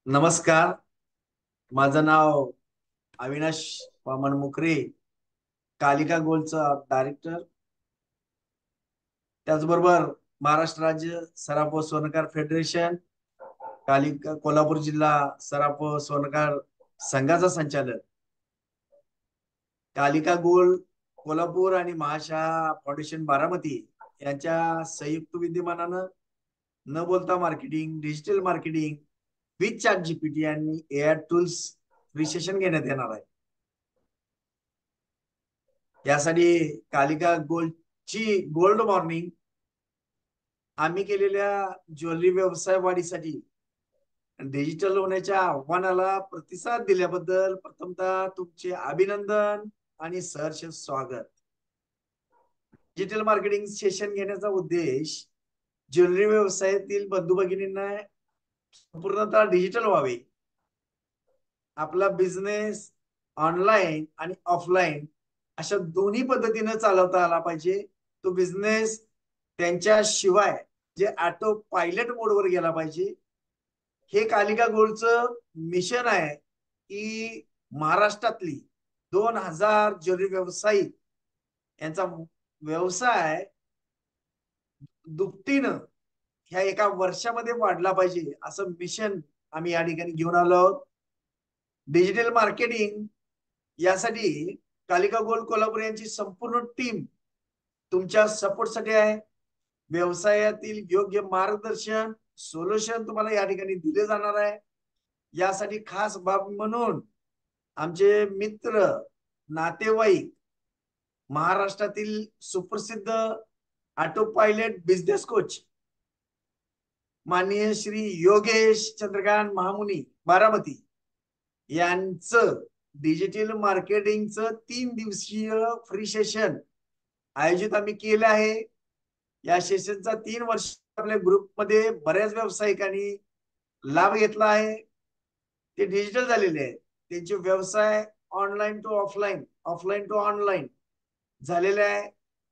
नमस्कार. माझं नाव अविनाश वामन मुकरे, कालिका गोल्डचा डायरेक्टर. त्याचबरोबर महाराष्ट्र राज्य सराफ व स्वर्णकार फेडरेशन, कालिका कोल्हापूर जिल्हा सराफ व स्वर्णकार संघाचा संचालक, कालिका गोल्ड कोल्हापूर आणि महाशा फाउंडेशन बारामती यांच्या संयुक्त विद्यमानानं न बोलता marketing, digital marketing with chat GPT आणि एआय टूल्स फ्री सेशन घेण्यात येणार आहे. यासाठी कालिका गोल्डची गोल्ड मॉर्निंग आम्ही केलेल्या ज्वेलरी व्यवसाय वाढीसाठी डिजिटल होण्याच्या आव्हानाला प्रतिसाद दिल्याबद्दल प्रथमतः तुमचे अभिनंदन आणि सहर्ष स्वागत. डिजिटल मार्केटिंग सेशन घेण्याचा उद्देश ज्वेलरी व्यवसायातील बंधू भगिनींना पूर्णतः डिजिटल व्हावे, आपला बिझनेस ऑनलाईन आणि ऑफलाईन अशा दोन्ही पद्धतीने चालवता आला पाहिजे. तो बिझनेस त्यांच्याशिवाय जे ऑटो पायलट मोडवर गेला पाहिजे. हे कालिका गोल्डचं मिशन आहे की महाराष्ट्रातली 2000 ज्वेलरी व्यावसायिक यांचा व्यवसाय दुपटीनं ह्या एका वर्षामध्ये वाढला पाहिजे, असं मिशन आम्ही या ठिकाणी घेऊन आलो आहोत. डिजिटल मार्केटिंग यासाठी कालिका गोल्ड कोल्हापूर यांची संपूर्ण टीम तुमच्या सपोर्टसाठी आहे. व्यवसायातील योग्य मार्गदर्शन सोल्युशन तुम्हाला या ठिकाणी दिले जाणार आहे. यासाठी खास बाब म्हणून आमचे मित्र, नातेवाईक, महाराष्ट्रातील सुप्रसिद्ध ऑटो पायलट बिझनेस कोच माननीय श्री योगेश चंद्रकांत महामुनी बारामती यांचं डिजिटल मार्केटिंगचं 3 दिवसीय फ्री सेशन आयोजित आम्ही केलं आहे. या सेशनचा 3 वर्ष आपल्या ग्रुपमध्ये बऱ्याच व्यावसायिकांनी लाभ घेतला आहे. ते डिजिटल झालेले आहे. त्यांचे व्यवसाय online to offline, offline to online झालेले आहे.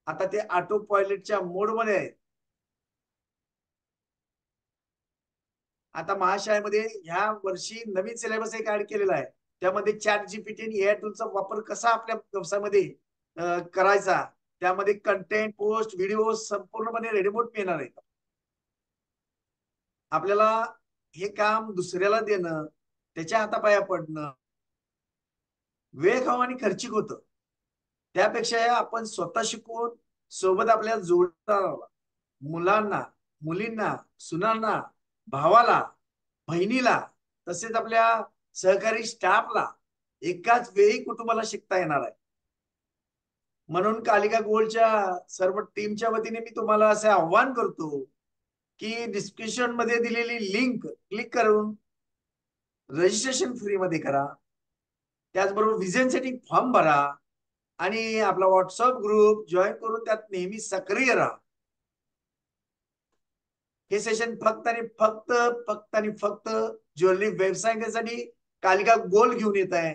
आता ते ऑटो पायलटच्या मोडमध्ये आहे. आता महाशाळेमध्ये ह्या वर्षी नवीन सिलेबस एक ऍड केलेला आहे. त्यामध्ये चॅट जीपीटी आणि एआय टूलचा वापर कसा आपल्या व्यवसायामध्ये करायचा, त्यामध्ये कंटेंट, पोस्ट, व्हिडिओ संपूर्णपणे रेडीमेड मिळणार आहे. आपल्याला हे काम दुसऱ्याला देणं, त्याच्या हातापाया पडणं वेळ खाऊ आणि खर्चिक होतं. त्यापेक्षा आपण स्वतः शिकून सोबत आपल्या जोडीदाराला, मुलांना, मुलींना, सुनांना, भावाला, बहिणीला, तसेच आपल्या सहकारी स्टाफला एकाच वेळी कुटुंबाला शिकता येणार आहे. म्हणून कालिका गोल्डच्या सर्व टीमच्या वतीने मी तुम्हाला असे आव्हान करतो की डिस्क्रिप्शन मध्ये दिलेली लिंक क्लिक करून रजिस्ट्रेशन फ्री मध्ये करा. त्याचबरोबर विजन सेटिंग फॉर्म भरा आणि आपला व्हॉट्सअप ग्रुप जॉईन करून त्यात नेहमी सक्रिय राहा. हे सेशन फक्त आणि फक्त ज्वेलरी व्यवसायासाठी कालिका गोल्ड घेऊन येत आहे.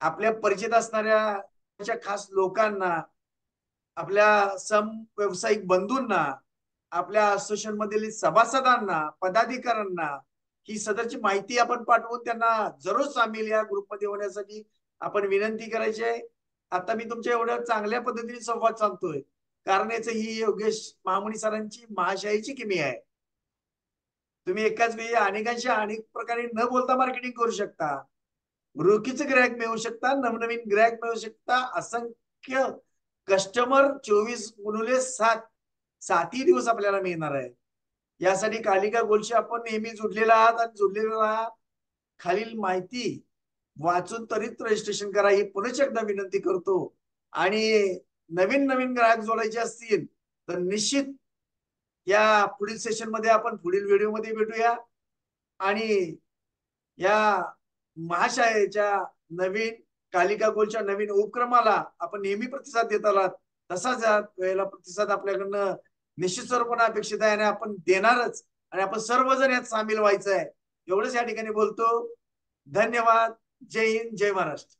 आपल्या परिचित असणाऱ्या खास लोकांना, आपल्या सम व्यावसायिक बंधूंना, आपल्या असोसिएशन मधील सभासदांना, पदाधिकाऱ्यांना ही सदरची माहिती आपण पाठवून त्यांना जरूर सामील या ग्रुपमध्ये होण्यासाठी आपण विनंती करायची आहे. आता मी तुमच्या एवढ्या चांगल्या पद्धतीने संवाद साधतोय कारण याच ही योगेश महामुनी सरांची महाशाहीची किमी आहे. तुम्ही एकाच वेळी अनेकांशी अनेक प्रकारे न बोलता मार्केटिंग करू शकता. रोखीचं ग्राहक मिळवू शकता, नवनवीन ग्राहक मिळवू शकता, असंख्य कस्टमर 24x7 7ही दिवस आपल्याला मिळणार आहे. यासाठी कालिका गोल्डशी आपण नेहमी जुडलेला आहात आणि जुडलेला राहा. खालील माहिती वाचून त्वरित रजिस्ट्रेशन करा ही पुनश्च एकदा विनंती करतो. आणि नवीन नवीन ग्राहक जोडायचे असतील तर निश्चित या पुढील सेशन मध्ये आपण पुढील व्हिडिओ मध्ये भेटूया. आणि या महाशाळेच्या नवीन कालिका गोल्डच्या नवीन उपक्रमाला आपण नेहमी प्रतिसाद देत आलात, तसाच या वेळेला प्रतिसाद आपल्याकडनं निश्चित स्वरूपाने अपेक्षित आहे आणि आपण देणारच. आणि आपण सर्वजण यात सामील व्हायचं आहे एवढंच या ठिकाणी बोलतो. धन्यवाद. जय हिंद, जय महाराष्ट्र.